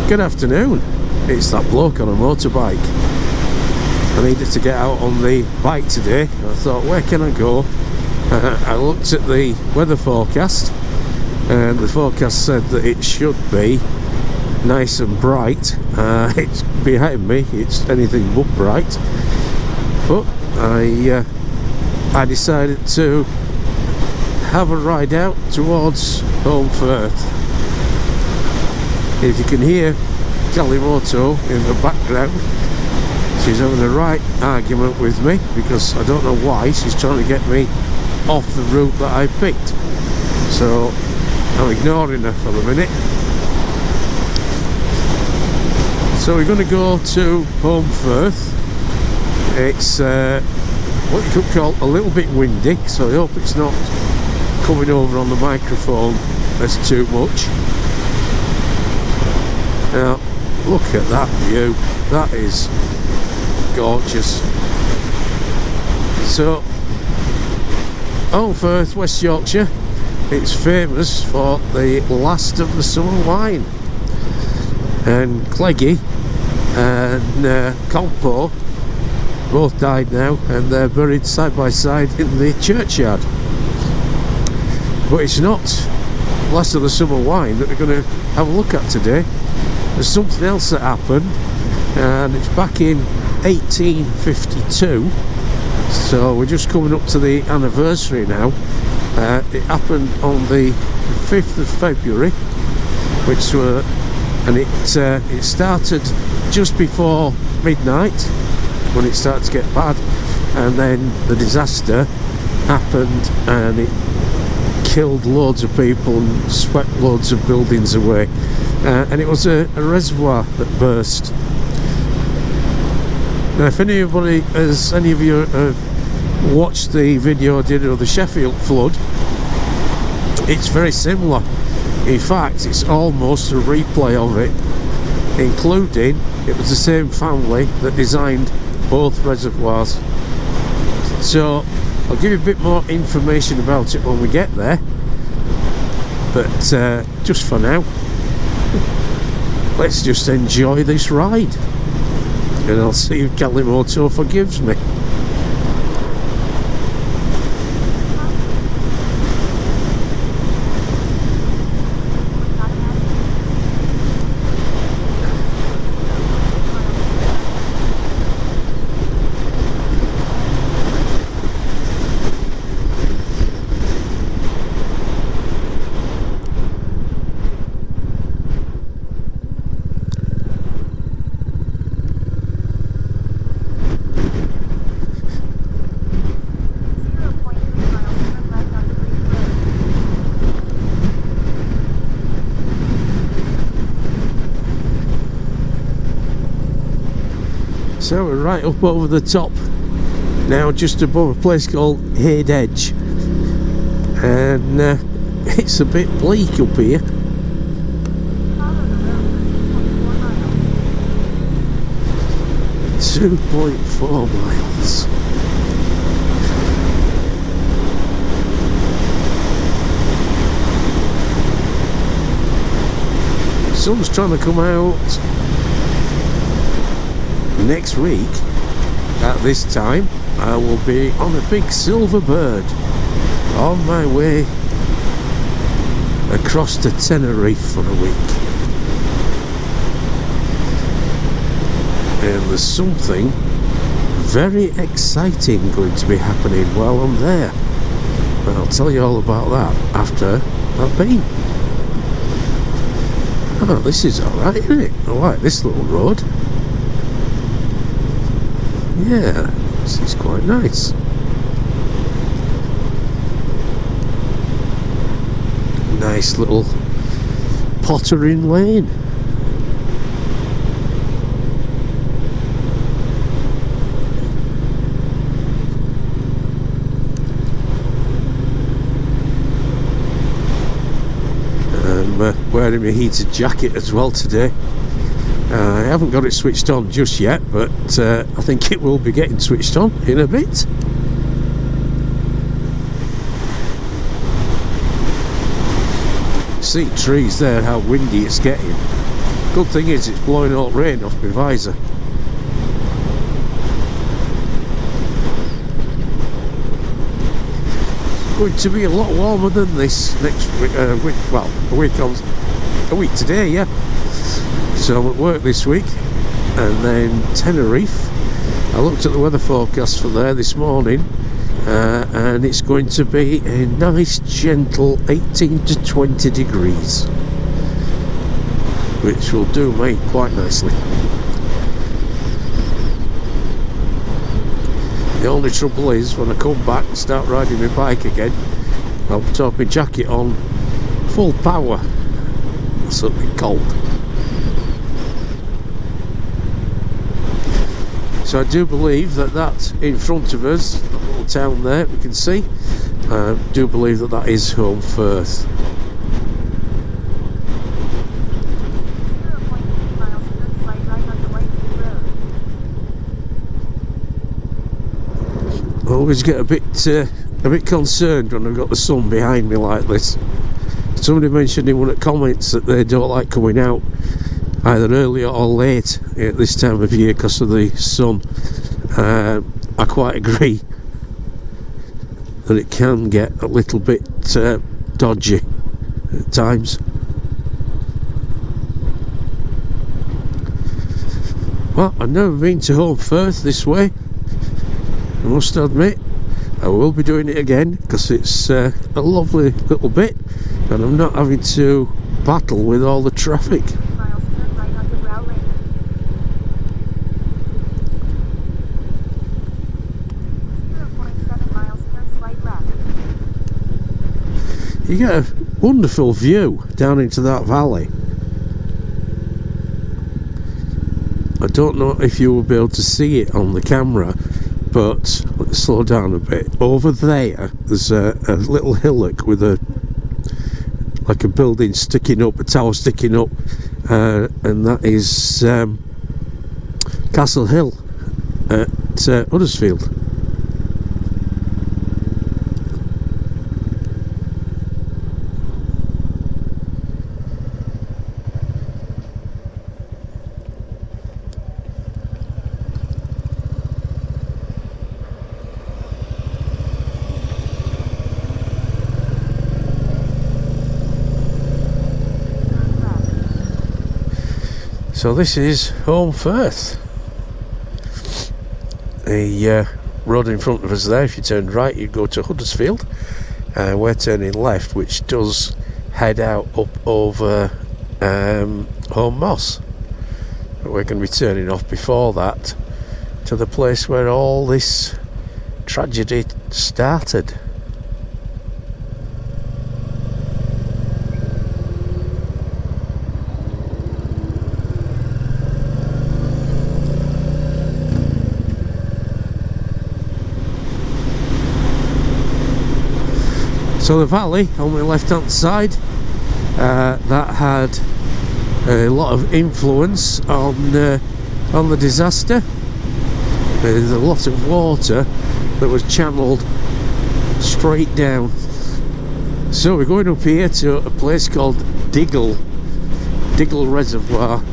Good afternoon. It's that bloke on a motorbike. I needed to get out on the bike today. I thought, where can I go? I looked at the weather forecast, and the forecast said that it should be nice and bright. It's behind me, it's anything but bright. But I decided to have a ride out towards Holmfirth. If you can hear Kalimoto in the background, she's having a right argument with me because I don't know why she's trying to get me off the route that I picked. So I'm ignoring her for the minute. So we're going to go to Holmfirth. It's what you could call a little bit windy, so I hope it's not coming over on the microphone as too much. Now look at that view, that is gorgeous. So Holmfirth, West Yorkshire, it's famous for the last of the summer wine, and Cleggy and Culpable both died now, and they're buried side by side in the churchyard. But it's not last of the summer wine that we're going to have a look at today. There's something else that happened, and it's back in 1852, so we're just coming up to the anniversary now. It happened on the 5th of February, which were, and it started just before midnight when it started to get bad, and then the disaster happened and it killed loads of people and swept loads of buildings away. And it was a reservoir that burst. Now, if any of you have watched the video I did of the Sheffield flood, it's very similar. In fact, it's almost a replay of it, including it was the same family that designed both reservoirs. So I'll give you a bit more information about it when we get there, but just for now, let's just enjoy this ride, and I'll see if Kalimoto forgives me. So we're right up over the top now, just above a place called Hayed Edge, and it's a bit bleak up here. .4 miles. Sun's trying to come out. Next week at this time I will be on a big silver bird on my way across to Tenerife for a week, and there's something very exciting going to be happening while I'm there. I'll tell you all about that after I've been. Oh, this is alright, isn't it? I like this little road. Yeah, this is quite nice. Nice little pottering lane. I'm wearing my heated jacket as well today. I haven't got it switched on just yet, but I think it will be getting switched on in a bit. See trees there, how windy it's getting. Good thing is it's blowing all rain off my visor. It's going to be a lot warmer than this next week. Well, a week today, yeah. So I'm at work this week, and then Tenerife. I looked at the weather forecast for there this morning, and it's going to be a nice gentle 18 to 20 degrees, which will do me quite nicely. The only trouble is when I come back and start riding my bike again, I'll put off my jacket on full power. It's something cold. So I do believe that in front of us, the little town there we can see, I do believe that is Holmfirth. I always get a bit concerned when I've got the sun behind me like this. Somebody mentioned in one of the comments that they don't like coming out either early or late at this time of year because of the sun. I quite agree that it can get a little bit dodgy at times. Well, I've never been to Holmfirth this way, I must admit. I will be doing it again because it's a lovely little bit and I'm not having to battle with all the traffic. You get a wonderful view down into that valley. I don't know if you will be able to see it on the camera, but let's slow down a bit. Over there's a little hillock with like a building sticking up, a tower sticking up, and that is Castle Hill at Huddersfield. So this is Holmfirth. The road in front of us there, if you turn right you go to Huddersfield. We're turning left, which does head out up over Holme Moss. But we're going to be turning off before that to the place where all this tragedy started. So the valley on the left hand side, that had a lot of influence on the disaster. There's a lot of water that was channeled straight down. So we're going up here to a place called Diggle Reservoir.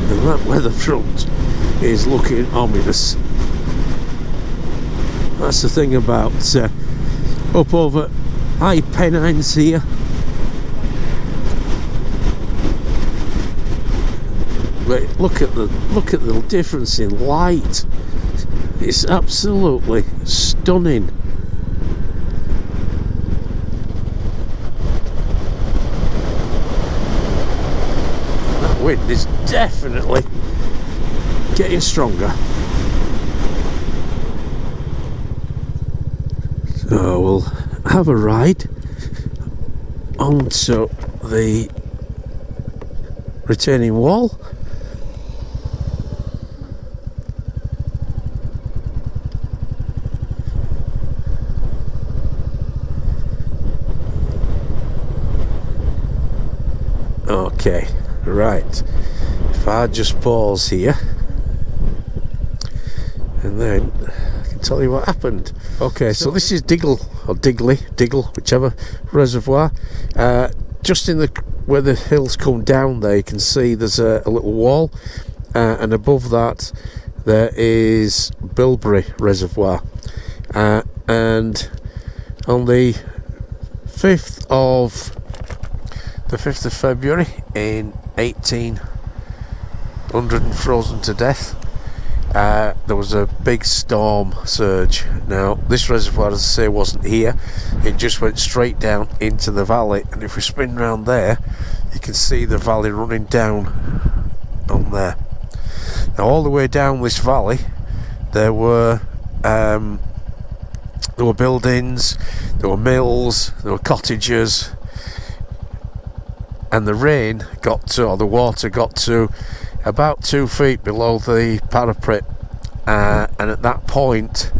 And that weather front is looking ominous. That's the thing about up over high Pennines here. But look at the difference in light. It's absolutely stunning. That wind is definitely getting stronger. So we'll have a ride onto the retaining wall. Okay, right. If I just pause here and then I can tell you what happened. Okay, so this is Diggle, or Diggle, whichever, reservoir. just in the where the hills come down there, you can see there's a little wall, and above that there is Bilberry reservoir, and on the 5th of February in 1800 and frozen to death, there was a big storm surge. Now this reservoir, as I say, wasn't here, it just went straight down into the valley, and if we spin round there you can see the valley running down on there. Now all the way down this valley there were buildings, there were mills, there were cottages, and the water got to about 2 feet below the parapet, and at that point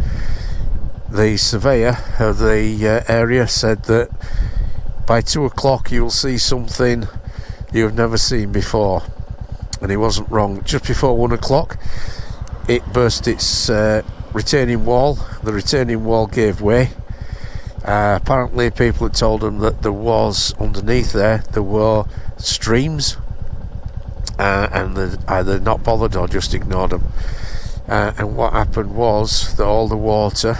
the surveyor of the area said that by 2 o'clock you'll see something you've never seen before, and he wasn't wrong. Just before 1 o'clock it burst its retaining wall. The retaining wall gave way. Apparently people had told him that there was underneath there were streams, and they either not bothered or just ignored them. And what happened was that all the water,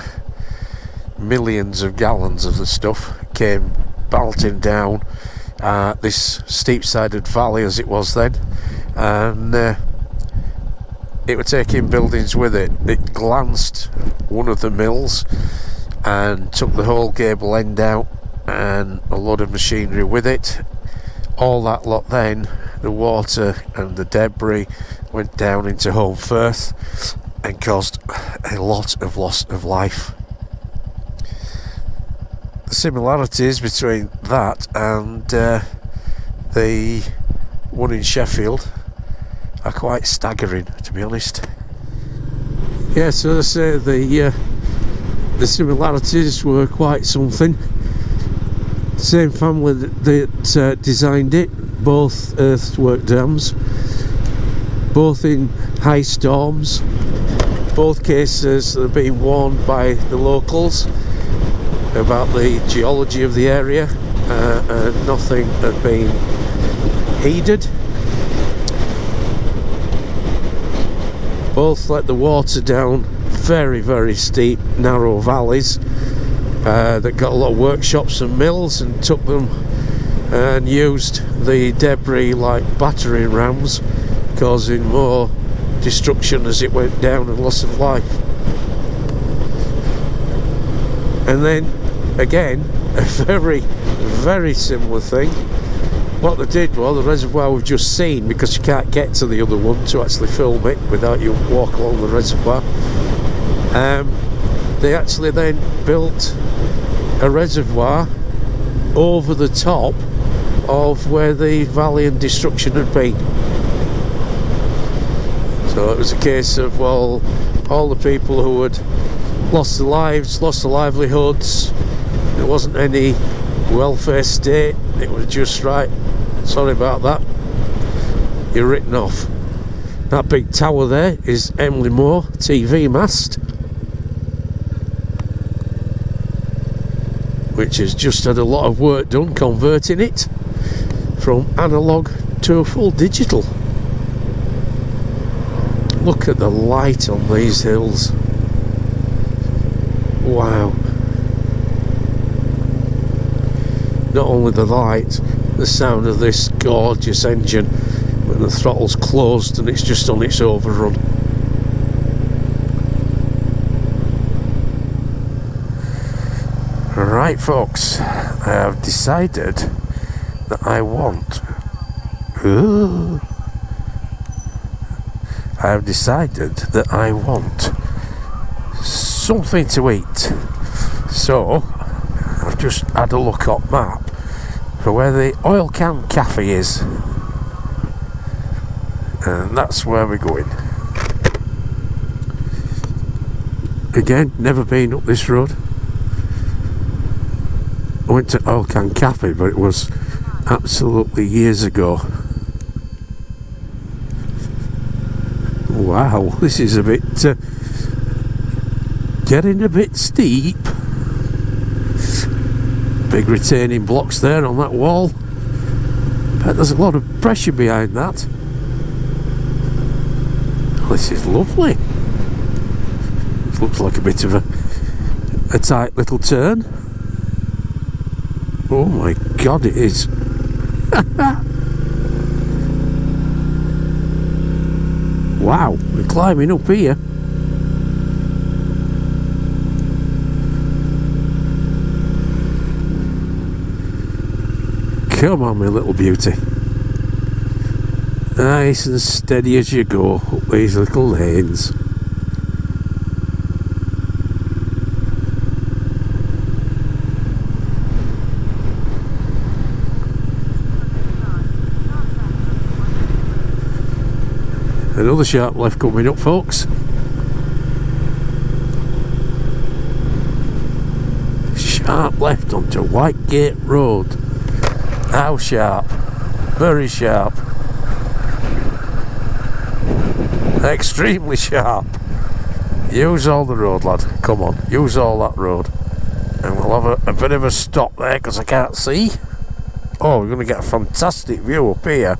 millions of gallons of the stuff, came belting down this steep-sided valley as it was then, and it was taking buildings with it. It glanced one of the mills and took the whole gable end out and a load of machinery with it. All that lot then, the water and the debris, went down into Holmfirth and caused a lot of loss of life. The similarities between that and the one in Sheffield are quite staggering, to be honest. Yeah, so as I say, the similarities were quite something. Same family that designed it, both earthwork dams, both in high storms. Both cases are being warned by the locals about the geology of the area, and nothing had been heeded. Both let the water down very, very steep, narrow valleys that got a lot of workshops and mills, and took them and used the debris like battering rams, causing more destruction as it went down and loss of life. And then again, a very, very similar thing. What they did was, the reservoir we've just seen, because you can't get to the other one to actually film it without you walk along the reservoir, they actually then built a reservoir over the top of where the valley and destruction had been. So it was a case of, well, all the people who had lost their lives, lost their livelihoods, there wasn't any welfare state, it was just, right, sorry about that, you're written off. That big tower there is Emily Moore TV mast, which has just had a lot of work done converting it from analogue to a full digital. Look at the light on these hills. Wow. Not only the light, the sound of this gorgeous engine when the throttle's closed and it's just on its overrun. Right, folks, I have decided that I want something to eat. So I've just had a look up map for where the Oil Can Cafe is, and that's where we're going. Again, never been up this road. I went to Oil Can Cafe, but it was absolutely years ago. Wow, this is a bit getting a bit steep. Big retaining blocks there on that wall. There's a lot of pressure behind that. This is lovely. It looks like a bit of a tight little turn. Oh my god, it is. Wow, we're climbing up here. Come on, my little beauty. Nice and steady as you go up these little lanes. Another sharp left coming up, folks. Sharp left onto Whitegate Road. How sharp? Very sharp. Extremely sharp. Use all the road, lad. Come on, use all that road. And we'll have a bit of a stop there because I can't see. Oh, we're going to get a fantastic view up here.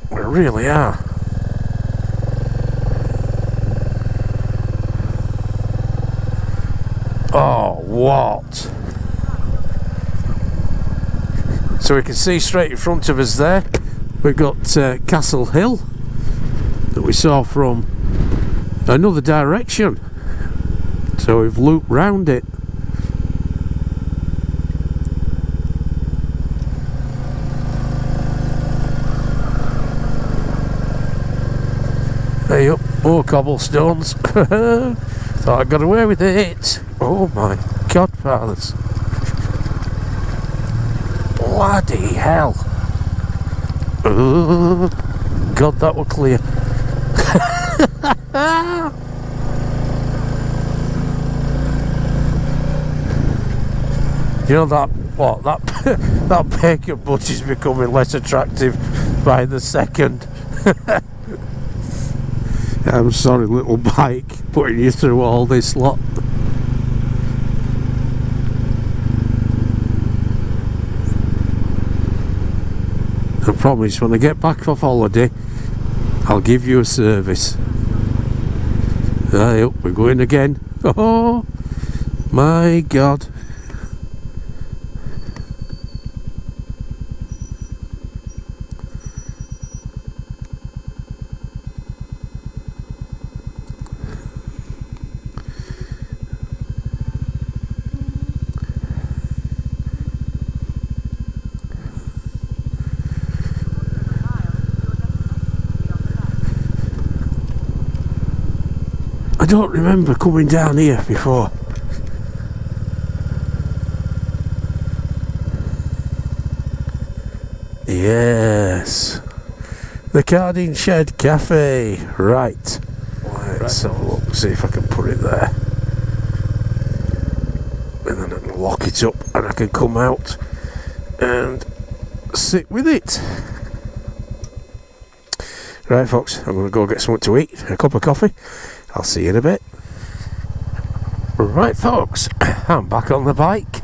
We really are. Oh, what? So we can see straight in front of us there, we've got Castle Hill that we saw from another direction. So we've looped round it. Hey up, more cobblestones. Thought I got away with it. Oh my godfathers. Bloody hell. Oh, God, that were clear. You know that, what, that bacon butt is becoming less attractive by the second. I'm sorry, little bike, putting you through all this lot. I promise, when I get back off holiday, I'll give you a service. Right, we're going again. Oh my God. I don't remember coming down here before. Yes, the Carding Shed Cafe. Right, let's have a look, see if I can put it there, and then I can lock it up and I can come out and sit with it. Right, folks, I'm going to go get something to eat, a cup of coffee. I'll see you in a bit. Right, folks, I'm back on the bike.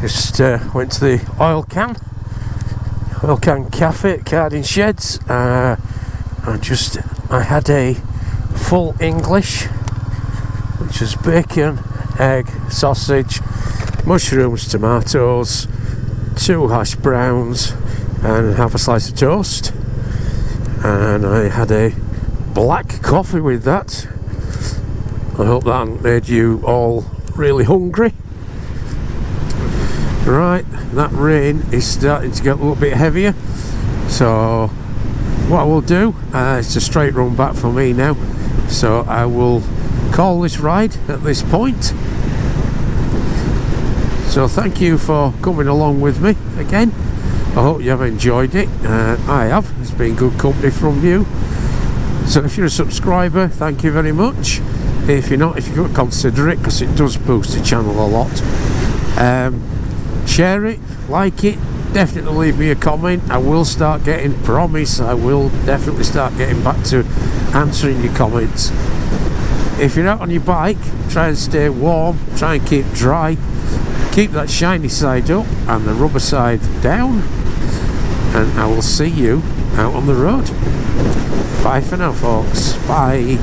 Just went to the oil can cafe at Carding Sheds. I had a full English, which was bacon, egg, sausage, mushrooms, tomatoes, 2 hash browns, and half a slice of toast. And I had a black coffee with that. I hope that hasn't made you all really hungry. Right, that rain is starting to get a little bit heavier, so what I will do, it's a straight run back for me now, so I will call this ride at this point. So thank you for coming along with me again. I hope you have enjoyed it. I have. It's been good company from you. So if you're a subscriber, thank you very much. If you're not, if you could consider it, because it does boost the channel a lot. Share it, like it, definitely leave me a comment. I will start getting, promise, I will definitely start getting back to answering your comments. If you're out on your bike, try and stay warm, try and keep dry, Keep that shiny side up and the rubber side down, and I will see you out on the road. Bye for now, folks. Bye.